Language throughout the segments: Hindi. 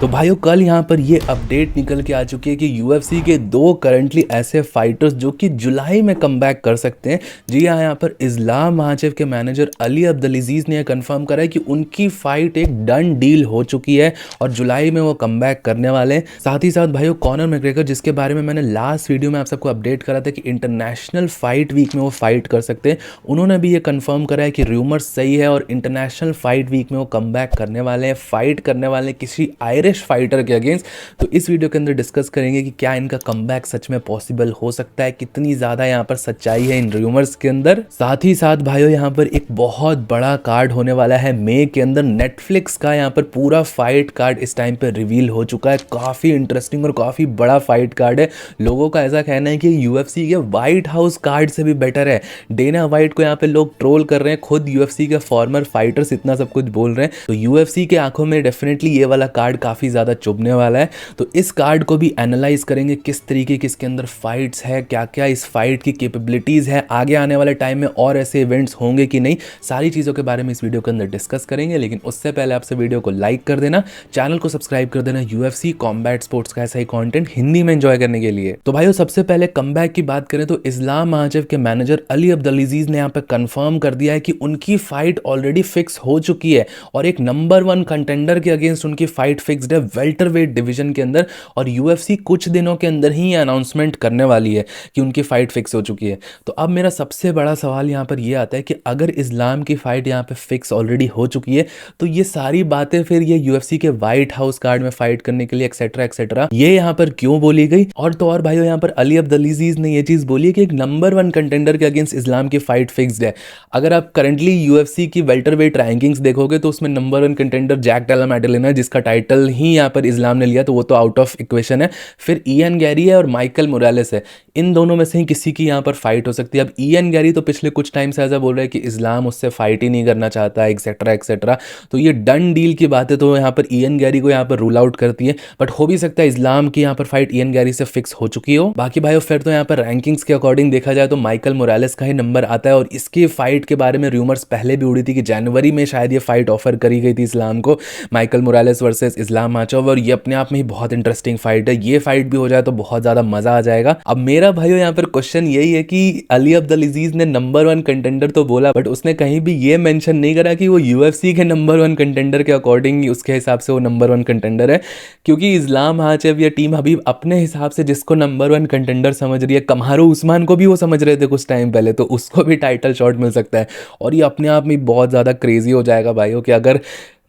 तो भाइयों कल यहाँ पर ये अपडेट निकल के आ चुकी है कि यूएफसी के दो करंटली ऐसे फाइटर्स जो कि जुलाई में कमबैक कर सकते हैं। जी हाँ, यहाँ पर इस्लाम महाचेव के मैनेजर अली अब्दुल-अजीज ने यह कंफर्म करा है कि उनकी फाइट एक डन डील हो चुकी है और जुलाई में वो कमबैक करने वाले हैं। साथ ही साथ भाइयों कॉनर मैकग्रेगर, जिसके बारे में मैंने लास्ट वीडियो में आप सबको अपडेट करा था कि इंटरनेशनल फाइट वीक में वो फाइट कर सकते हैं, उन्होंने भी ये कंफर्म करा है कि रूमर सही है और इंटरनेशनल फाइट वीक में वो कमबैक करने वाले हैं, फाइट करने वाले हैं किसी आयरिश फाइटर के अगेंस्ट। तो इस वीडियो के अंदर डिस्कस करेंगे कि क्या इनका कमबैक सच में पॉसिबल हो सकता है, कितनी ज़्यादा यहाँ पर सच्चाई है इन रूमर्स के अंदर। साथ ही साथ भाइयों यहाँ पर एक बहुत बड़ा कार्ड होने वाला है मई के अंदर, नेटफ्लिक्स का यहाँ पर पूरा फाइट कार्ड इस टाइम पे रिवील हो चुका है। काफ़ी इंटरेस्टिंग और काफ़ी बड़ा फाइट कार्ड है। लोगों का ऐसा कहना है कि यूएफसी के व्हाइट हाउस कार्ड से भी बेटर है। डेना वाइट को यहाँ पे लोग ट्रोल कर रहे हैं, खुद यूएफसी के फॉर्मर फाइटर्स इतना सब कुछ बोल रहे हैं। तो यूएफसी के आंखों में डेफिनेटली ये वाला कार्ड काफ़ी ज़्यादा चुभने वाला है। तो इस कार्ड को भी एनालाइज करेंगे, किस तरीके की इसके अंदर फाइट्स है, क्या क्या इस फाइट की कैपेबिलिटीज़ है, आगे आने वाले टाइम में और ऐसे इवेंट्स होंगे कि नहीं, सारी चीज़ों के बारे में इस वीडियो के अंदर डिस्कस करेंगे। लेकिन उससे पहले आपसे वीडियो को लाइक कर देना, चैनल को सब्सक्राइब कर देना यूएफसी कॉम्बैट स्पोर्ट्स का ऐसा ही कंटेंट हिंदी में एंजॉय करने के लिए। तो भाइयों सबसे पहले कमबैक की बात करें तो इस्लाम महाचेव के मैनेजर अली अब्दुल-अजीज ने यहाँ पे कंफर्म कर दिया है कि उनकी फाइट ऑलरेडी फिक्स हो चुकी है और एक नंबर 1 कंटेंडर के अगेंस्ट उनकी फाइट फिक्स्ड है वेल्टरवेट डिवीजन के अंदर। और यूएफसी कुछ दिनों के अंदर ही अनाउंसमेंट करने वाली है कि उनकी फाइट फिक्स हो चुकी है। तो अब मेरा सबसे बड़ा सवाल यहाँ पर यह आता है कि अगर इस्लाम की फाइट यहाँ पे फिक्स ऑलरेडी हो चुकी है तो ये सारी बातें फिर ये यूएफसी के व्हाइट हाउस कार्ड में फाइट करने के लिए एक्सेट्रा एक्सेट्रा ये यहाँ पर क्यों बोली गई। और तो और भाइयों यहाँ पर अली अब्दुल-अजीज ने ये चीज बोली है कि एक नंबर 1 कंटेंडर के अगेंस्ट इस्लाम की फाइट फिक्स्ड है। अगर आप करंटली यूएफसी की वेल्टरवेट रैंकिंग्स देखोगे तो उसमें नंबर 1 कंटेंडर जैक डेला मैडेलिना है, जिसका टाइटल ही यहाँ पर इस्लाम ने लिया, तो वो तो आउट ऑफ इक्वेशन है। फिर इयन गैरी है और माइकल मोरालेस है, इन दोनों में से ही किसी की यहाँ पर फाइट हो सकती है। अब इयन गैरी तो पिछले कुछ टाइम से ऐसा बोल रहा है कि इस्लाम उससे फाइट ही नहीं करना चाहता है, एक्सेट्रा एक्सेट्रा। तो ये डन डील की बातें तो यहाँ पर इयन गैरी को यहाँ पर रूल आउट करती है, बट हो भी सकता है इस्लाम की यहाँ पर फाइट इयन गैरी से फिक्स हो चुकी हो। बाकी भाइयों फिर तो यहाँ पर रैंकिंग्स के अकॉर्डिंग देखा जाए तो माइकल मोरालेस का ही नंबर आता है और इसकी फाइट के बारे में रूमर्स पहले भी उड़ी थी कि जनवरी में शायद ये फाइट ऑफर करी गई थी इस्लाम को, माइकल मोरालेस वर्सेस इस्लाम माचोव, और ये अपने आप में ही बहुत इंटरेस्टिंग फाइट है। ये फाइट भी हो जाए तो बहुत ज्यादा मजा आ जाएगा। अब मेरा भाइयों यहाँ पर क्वेश्चन यही है कि अली अब्दुल-अजीज ने नंबर 1 कंटेंडर तो बोला, बट उसने कहीं भी ये मेंशन नहीं करा कि वो यूएफसी के नंबर 1 कंटेंडर के अकॉर्डिंग उसके हिसाब से वो नंबर 1 कंटेंडर है। क्योंकि इस्लाम महाचेव या टीम हबीब अपने हिसाब से जिसको नंबर 1 कंटेंडर समझ रही है, कमारू उस्मान को भी वो समझ रहे थे कुछ टाइम पहले, तो उसको भी टाइटल शॉट मिल सकता है। और ये अपने आप में बहुत ज़्यादा क्रेजी हो जाएगा भाइयों कि अगर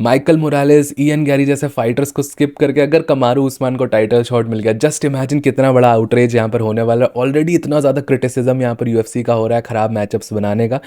माइकल मोरालेस, इयन गैरी जैसे फाइटर्स को स्किप करके अगर कमारू उस्मान को टाइटल शॉट मिल गया, जस्ट इमेजिन कितना बड़ा आउटरेज यहाँ पर होने वाला है। ऑलरेडी इतना ज़्यादा क्रिटिसिज्म यहाँ पर यूएफसी का हो रहा है खराब मैचअप्स बनाने का,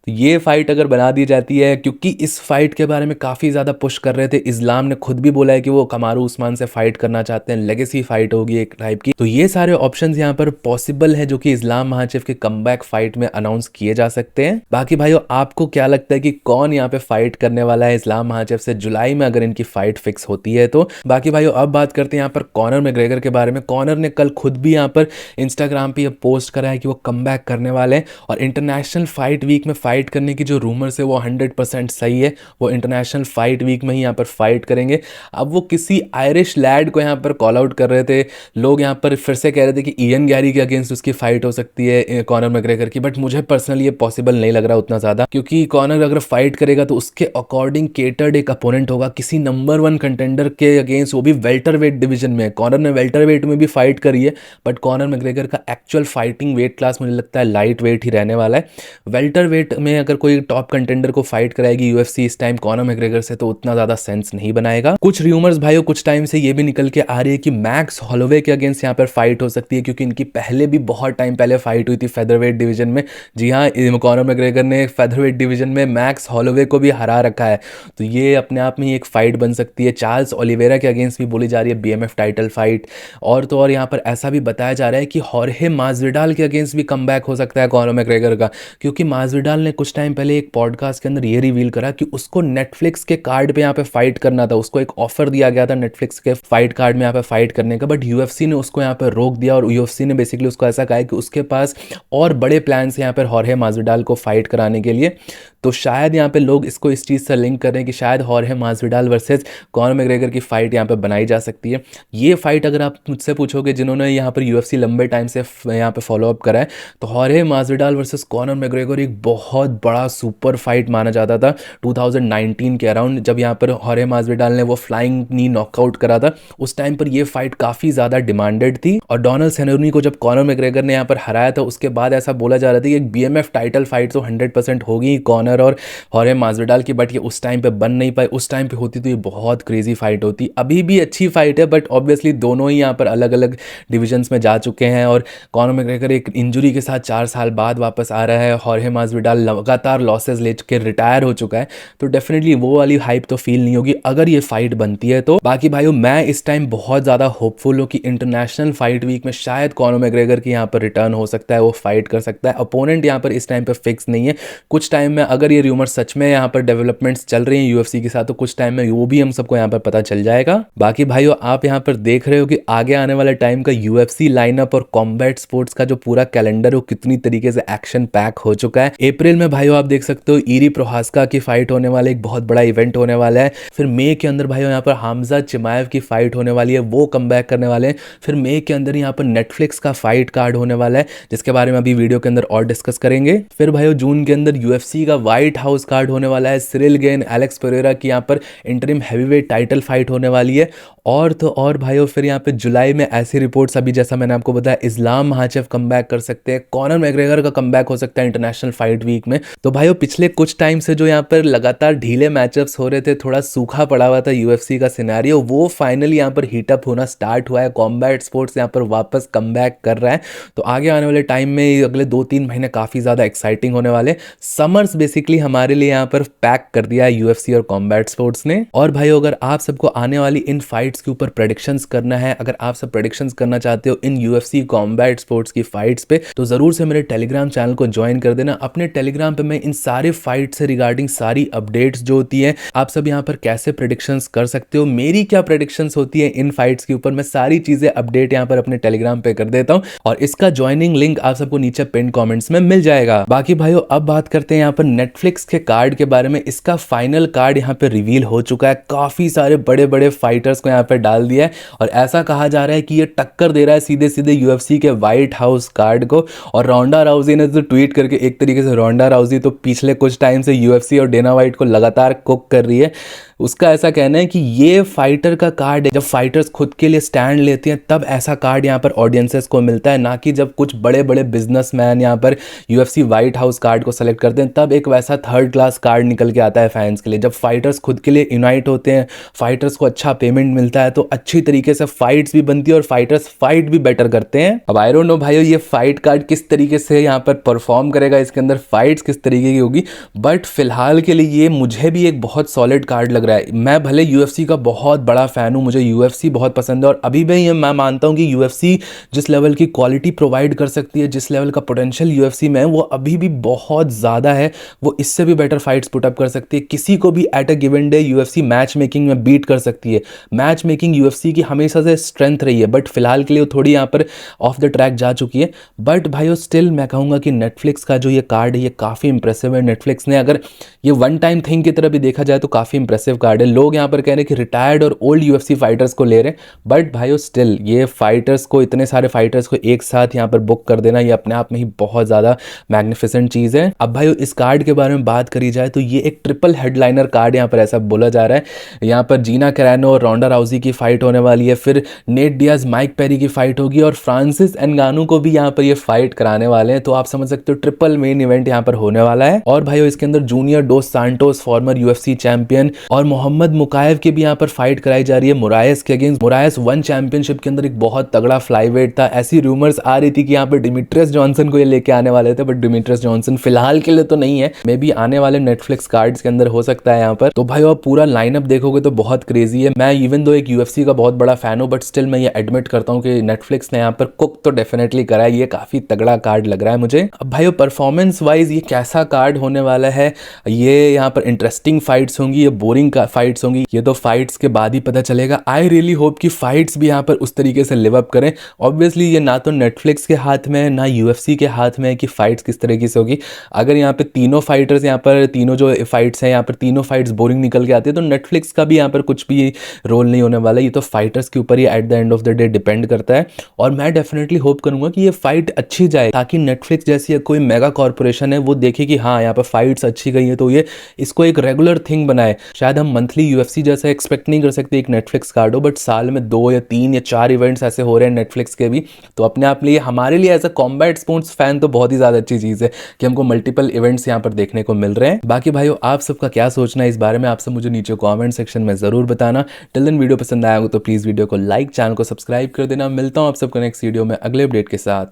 तो ये फाइट अगर बना दी जाती है, क्योंकि इस फाइट के बारे में काफ़ी ज़्यादा पुश कर रहे थे, इस्लाम ने खुद भी बोला है कि वो कमारू उस्मान से फाइट करना चाहते हैं, लेगेसी फाइट होगी एक टाइप की। तो ये सारे ऑप्शंस यहाँ पर पॉसिबल है जो कि इस्लाम महाचेव के कमबैक फाइट में अनाउंस किए जा सकते हैं। बाकी भाइयों आपको क्या लगता है कि कौन यहाँ पे फाइट करने वाला है इस्लाम महाचेव से जुलाई में अगर इनकी फाइट फिक्स होती है तो। बाकी भाइयों अब बात करते हैं यहाँ पर कॉनर मैकग्रेगर के बारे में। कॉनर ने कल खुद भी यहाँ पर इंस्टाग्राम पे पोस्ट करा है कि वो कमबैक करने वाले हैं और इंटरनेशनल फाइट वीक में फाइट करने की जो रूमर्स है वो 100% सही है। वो इंटरनेशनल फाइट वीक में ही यहाँ पर फाइट करेंगे। अब वो किसी आयरिश लैड को यहाँ पर कॉल आउट कर रहे थे, लोग यहाँ पर फिर से कह रहे थे कि इयन गैरी के अगेंस्ट उसकी फाइट हो सकती है कॉनर मैकग्रेगर की, बट मुझे पर्सनली ये पॉसिबल नहीं लग रहा उतना ज़्यादा, क्योंकि कॉनर अगर फाइट करेगा तो उसके अकॉर्डिंग केटर्ड एक अपोनेंट होगा किसी नंबर 1 कंटेंडर के अगेंस्ट, वो भी वेल्टरवेट डिवीजन में। कॉनर ने वेल्टरवेट में भी फाइट करी है, बट कॉनर मैकग्रेगर का एक्चुअल फाइटिंग वेट क्लास मुझे लगता है लाइट वेट ही रहने वाला है। वेल्टरवेट में अगर कोई टॉप कंटेंडर को फाइट कराएगी यूएफसी इस टाइम कॉनर मैकग्रेगर से, तो उतना ज्यादा सेंस नहीं बनाएगा। कुछ रूमर्स भाइयों कुछ टाइम से ये भी निकल के आ रही है कि मैक्स हॉलोवे के अगेंस्ट यहाँ पर फाइट हो सकती है, क्योंकि इनकी पहले भी बहुत टाइम पहले फाइट हुई थी फेदरवेट डिवीजन में। जी हाँ, कॉनर मैकग्रेगर ने फेदरवेट डिवीजन में मैक्स हॉलोवे को भी हरा रखा है, तो ये अपने आप में एक फाइट बन सकती है। चार्ल्स ओलिवेरा के अगेंस्ट भी बोली जा रही है बीएमएफ टाइटल फाइट। और तो और यहाँ पर ऐसा भी बताया जा रहा है कि हॉर्हे मास्विडाल के अगेंस्ट भी कमबैक हो सकता है कॉनर मैकग्रेगर का, क्योंकि मास्विडाल ने कुछ टाइम पहले एक पॉडकास्ट के अंदर ये रिवील करा कि उसको नेटफ्लिक्स के कार्ड पे यहाँ पे फाइट करना था। उसको एक ऑफर दिया गया था नेटफ्लिक्स के फाइट कार्ड में यहाँ पे फाइट करने का, बट यूएफसी ने उसको यहाँ पे रोक दिया और यूएफसी ने बेसिकली उसको ऐसा कहा है कि उसके पास और बड़े प्लान्स हैं यहाँ पर हॉर्हे मास्विडाल को फाइट कराने के लिए। तो शायद यहाँ पे लोग इसको इस चीज़ से लिंक कर रहे हैं कि शायद हॉर्हे मास्विडाल वर्सेस कॉनर मैग्रेगर की फाइट यहाँ पे बनाई जा सकती है। ये फाइट अगर आप मुझसे पूछोगे जिन्होंने यहाँ पर यूएफसी लंबे टाइम से यहाँ पे फॉलोअप करा है, तो हॉर्हे मास्विडाल वर्सेस कॉनर मैग्रेगर एक बहुत बड़ा सुपर फाइट माना जाता था 2019 के अराउंड, जब यहाँ पर हॉर्हे मास्विडाल ने वो फ्लाइंग नी नॉकआउट करा था। उस टाइम पर ये फाइट काफ़ी ज़्यादा डिमांडेड थी और डोनाल्ड सेनोनी को जब कॉनर मैग्रेगर ने यहाँ पर हराया था उसके बाद ऐसा बोला जा रहा था कि एक बीएमएफ टाइटल फाइट तो 100% होगी कॉनर और हॉर्हे मास्विडाल की, बट ये उस टाइम पे बन नहीं पाई। उस टाइम पे होती तो ये बहुत क्रेजी फाइट होती। अभी भी अच्छी फाइट है बट ऑब्वियसली दोनों ही यहाँ पर अलग अलग डिविजन्स में जा चुके हैं और कॉनर मैग्रेगर एक इंजरी के साथ 4 साल बाद वापस आ रहा है। हॉर्हे मास्विडाल लगातार लॉसेज लेके रिटायर हो चुका है, तो डेफिनेटली वो वाली हाइप तो फील नहीं होगी अगर ये फाइट बनती है तो। बाकी भाइयों मैं इस टाइम बहुत ज़्यादा होपफुल हूँ कि इंटरनेशनल फाइट वीक में शायद कॉनर मैग्रेगर की यहाँ पर रिटर्न हो सकता है, वो फाइट कर सकता है। अपोनेंट यहाँ पर इस टाइम पर फिक्स नहीं है, कुछ टाइम में अगर ये र्यूमर सच में यहाँ पर डेवलपमेंट्स चल रही हैं यूएफसी के साथ तो कुछ टाइम में वो भी हम सबको यहाँ पर पता चल जाएगा। बाकी भाइयों आप यहाँ पर देख रहे हो कि आगे आने वाले टाइम का यूएफसी लाइनअप और कॉम्बैट स्पोर्ट्स का जो पूरा कैलेंडर हो कितनी तरीके से एक्शन पैक हो चुका है। अप्रैल में भाइयों आप देख सकते हो ईरी प्रोहास्का की फाइट होने वाली, एक बहुत बड़ा इवेंट होने वाला है। फिर मई के अंदर भाइयों यहाँ पर हमजा चिमाएव की फाइट होने वाली है, वो कमबैक करने वाले हैं। फिर मई के अंदर यहाँ पर नेटफ्लिक्स का फाइट कार्ड होने वाला है जिसके बारे में अभी वीडियो के अंदर और डिस्कस करेंगे। फिर भाइयों जून के अंदर यूएफसी का व्हाइट हाउस कार्ड होने वाला है, सिरिल गेन एलेक्स पेरेरा की यहाँ पर इंटरिम हैवीवेट टाइटल फाइट होने वाली है। और तो और भाइयों फिर यहाँ पे जुलाई में ऐसी रिपोर्ट्स अभी जैसा मैंने आपको बताया इस्लाम महाचेव कमबैक कर सकते हैं, कॉनर मैग्रेगर का कमबैक हो सकता है इंटरनेशनल फाइट वीक में। तो भाइयों पिछले कुछ टाइम से जो यहाँ पर लगातार ढीले मैचअप्स हो रहे थे, थोड़ा सूखा पड़ा हुआ था यूएफसी का सिनेरियो, वो फाइनली यहाँ पर हीटअप होना स्टार्ट हुआ है। कॉम्बैट स्पोर्ट्स यहाँ पर वापस कमबैक कर रहा है, तो आगे आने वाले टाइम में अगले 2-3 महीने काफ़ी ज़्यादा एक्साइटिंग होने वाले। समर्स बेसिकली हमारे लिए यहाँ पर पैक कर दिया है यूएफसी और कॉम्बैट स्पोर्ट्स ने। और भाइयों अगर आप सबको आने वाली इन फाइट्स के ऊपर प्रेडिक्शंस करना है, अगर आप सब प्रेडिक्शंस करना चाहते हो इन यूएफसी कॉम्बैट स्पोर्ट्स की फाइट्स पे, तो जरूर से मेरे टेलीग्राम चैनल को ज्वाइन कर देना। अपने टेलीग्राम पे मैं इन सारे फाइट से रिगार्डिंग सारी अपडेट्स जो होती है, आप सब यहाँ पर कैसे प्रेडिक्शंस कर सकते हो, मेरी क्या प्रेडिक्शंस होती है इन फाइट्स के ऊपर, मैं सारी चीजें अपडेट यहाँ पर अपने टेलीग्राम पे कर देता हूँ और इसका ज्वाइनिंग लिंक आप सबको नीचे पिन कमेंट्स में मिल जाएगा। बाकी भाइयों अब बात करते हैं यहाँ पर नेटफ्लिक्स के कार्ड के बारे में। इसका फाइनल कार्ड यहाँ पे रिवील हो चुका है, काफी सारे बड़े बड़े फाइटर्स को यहाँ पे डाल दिया है और ऐसा कहा जा रहा है कि ये टक्कर दे रहा है सीधे सीधे यूएफसी के व्हाइट हाउस कार्ड को। और रोंडा राउजी ने तो ट्वीट करके, एक तरीके से रोंडा राउजी तो पिछले कुछ टाइम से यूएफसी और डेना वाइट को लगातार कुक कर रही है। उसका ऐसा कहना है कि ये फाइटर का कार्ड है, जब फाइटर्स खुद के लिए स्टैंड लेते हैं तब ऐसा कार्ड यहाँ पर ऑडियंसेस को मिलता है, ना कि जब कुछ बड़े बड़े बिजनेसमैन यहाँ पर यूएफसी व्हाइट हाउस कार्ड को सेलेक्ट करते हैं तब एक वैसा थर्ड क्लास कार्ड निकल के आता है फैंस के लिए। जब फाइटर्स खुद के लिए यूनाइट होते हैं, फाइटर्स को अच्छा पेमेंट मिलता है तो अच्छी तरीके से फाइट्स भी बनती है और फाइटर्स फाइट भी बेटर करते हैं। अब आई डोंट नो भाइयों ये फाइट कार्ड किस तरीके से यहाँ पर परफॉर्म करेगा, इसके अंदर फाइट्स किस तरीके की होगी, बट फिलहाल के लिए ये मुझे भी एक बहुत सॉलिड कार्ड लग रहा है। मैं भले यूएफसी का बहुत बड़ा फैन हूँ, मुझे यूएफसी बहुत पसंद है और अभी भी मैं मानता हूँ कि यूएफसी जिस लेवल की क्वालिटी प्रोवाइड कर सकती है, जिस लेवल का पोटेंशियल यूएफसी में है वो अभी भी बहुत ज़्यादा है, वो इससे भी बेटर फाइट्स पुट अप कर सकती है। किसी को भी at a given day UFC match making में बीट कर सकती है। मैच मेकिंग यूएफसी की हमेशा से स्ट्रेंथ रही है, बट फिलहाल के लिए वो थोड़ी यहाँ पर ऑफ द ट्रैक जा चुकी है। बट भाइयों स्टिल मैं कहूँगा कि नेटफ्लिक्स का जो ये कार्ड है ये काफ़ी इंप्रेसिव है। नेटफ्लिक्स ने अगर ये वन टाइम थिंग की तरह भी देखा जाए तो काफ़ी इंप्रेसिव कार्ड है। लोग यहाँ पर कह रहे हैं कि रिटायर्ड और ओल्ड यूएफसी फाइटर्स को ले रहे हैं, बट भाइयों स्टिल ये फाइटर्स को, इतने सारे फाइटर्स को एक साथ यहाँ पर बुक कर देना, ये अपने आप में ही बहुत ज़्यादा मैग्निफिसेंट चीज़ है। अब भाइयों इस कार्ड के बारे में बात करी जाए तो ये एक ट्रिपल हेडलाइनर कार्ड यहाँ पर ऐसा बोला जा रहा है। यहाँ पर जीना कैरानो और रोंडा राउजी की फाइट होने वाली है, फिर नेट डियाज माइक पेरी की फाइट होगी और फ्रांसिस एनगानू को भी यहाँ पर ये फाइट कराने वाले हैं। तो आप समझ सकते हो ट्रिपल मेन इवेंट यहाँ पर होने वाला है। और भाइयों इसके अंदर जूनियर डोस सांटोस फॉर्मर यूएफसी चैंपियन और मोहम्मद मुकायव की भी यहाँ पर फाइट कराई जा रही है मुरायस के अगेंस्ट। मुरायस वन चैंपियनशिप के अंदर एक बहुत तगड़ा फ्लाईवेट था, ऐसी रूमर्स आ रही थी कि यहाँ पर डिमिट्रियस जॉनसन को ये लेके आने वाले थे, बट डिमिट्रियस जॉनसन फिलहाल के लिए तो नहीं है, मे बी आने वाले नेटफ्लिक्स कार्ड्स के अंदर हो सकता है यहाँ पर। तो भाई आप पूरा लाइनअप देखोगे तो बहुत क्रेजी है। मैं इवन दो एक यूएफसी का बहुत बड़ा फैन हूँ, बट स्टिल मैं ये एडमिट करता हूँ कि नेटफ्लिक्स ने यहाँ पर कुक तो डेफिनेटली करा है, ये काफी तगड़ा कार्ड लग रहा है मुझे। अब भाई परफॉर्मेंस वाइज ये कैसा कार्ड होने वाला है, ये यहाँ पर इंटरेस्टिंग फाइट्स होंगी, ये बोरिंग फाइट्स होंगी, ये तो फाइट्स के बाद ही पता चलेगा। आई रियली होप कि फाइट्स भी यहाँ पर उस तरीके से लिव अप करें। ऑब्वियसली ये ना तो नेटफ्लिक्स के हाथ में है ना यूएफसी के हाथ में है कि फाइट्स किस तरीके से होगी। अगर यहाँ पे तीनों फाइटर्स, यहाँ पर तीनों जो फाइट्स हैं, यहाँ पर तीनों फाइट्स बोरिंग निकल के आती है। तो नेटफ्लिक्स का भी यहाँ पर कुछ भी रोल नहीं होने वाला है, ये तो फाइटर्स के ऊपर ही at the end of the day depend करता है। और मैं डेफिनेटली होप करूंगा कि ये फाइट अच्छी जाए, ताकि नेटफ्लिक्स जैसी कोई मेगा कॉर्पोरेशन है वो देखे कि हाँ यहाँ पर फाइट्स अच्छी गई है, तो ये इसको एक रेगुलर थिंग बनाए। शायद हम मंथली यूएफसी जैसा एक्सपेक्ट नहीं कर सकते एक नेटफ्लिक्स कार्ड हो, बट साल में 2 या 3 या 4 इवेंट्स ऐसे हो रहे हैं नेटफ्लिक्स के भी, तो अपने आप लिए हमारे लिए as a combat sports fan तो बहुत ही ज़्यादा अच्छी चीज़ है कि हमको मल्टीपल इवेंट्स यहाँ पर देखने को मिल रहे हैं। बाकी भाइयों आप सबका क्या सोचना है इस बारे में, आप सब मुझे नीचे कमेंट सेक्शन में ज़रूर बताना। टिल देन वीडियो पसंद आया हो तो प्लीज़ वीडियो को लाइक, चैनल को सब्सक्राइब कर देना। मिलता हूँ आप सबको नेक्स्ट वीडियो में अगले अपडेट के साथ।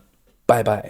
Bye bye.